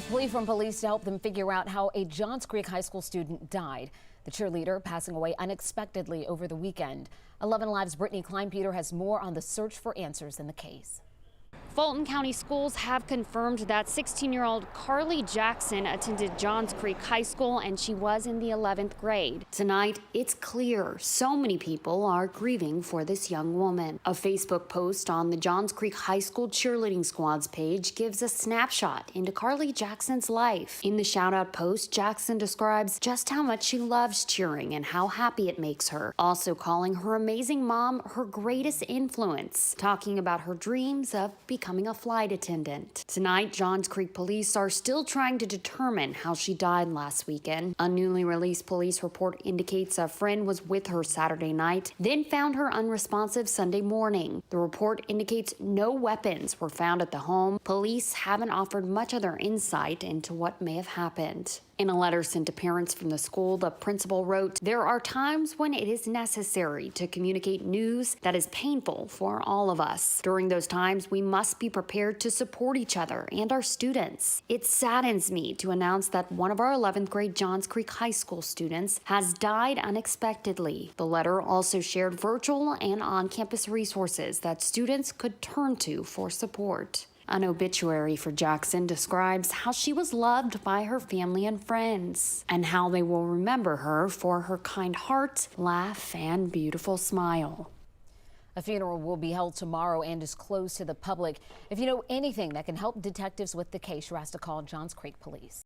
Plea from police to help them figure out how a Johns Creek High School student died. The cheerleader passing away unexpectedly over the weekend. 11 Live's Brittany Kleinpeter has more on the search for answers in the case. Fulton County schools have confirmed that 16-year-old Carly Jackson attended Johns Creek High School and she was in the 11th grade. Tonight, it's clear so many people are grieving for this young woman. A Facebook post on the Johns Creek High School cheerleading squad's page gives a snapshot into Carly Jackson's life. In the shout-out post, Jackson describes just how much she loves cheering and how happy it makes her, also calling her amazing mom her greatest influence, talking about her dreams of becoming a flight attendant. Tonight, Johns Creek police are still trying to determine how she died last weekend. A newly released police report indicates a friend was with her Saturday night, then found her unresponsive Sunday morning. The report indicates no weapons were found at the home. Police haven't offered much other insight into what may have happened. In a letter sent to parents from the school, the principal wrote, "There are times when it is necessary to communicate news that is painful for all of us. During those times, we must be prepared to support each other and our students. It saddens me to announce that one of our 11th grade Johns Creek High School students has died unexpectedly." The letter also shared virtual and on-campus resources that students could turn to for support. An obituary for Jackson describes how she was loved by her family and friends, and how they will remember her for her kind heart, laugh, and beautiful smile. A funeral will be held tomorrow and is closed to the public. If you know anything that can help detectives with the case, you're asked to call Johns Creek Police.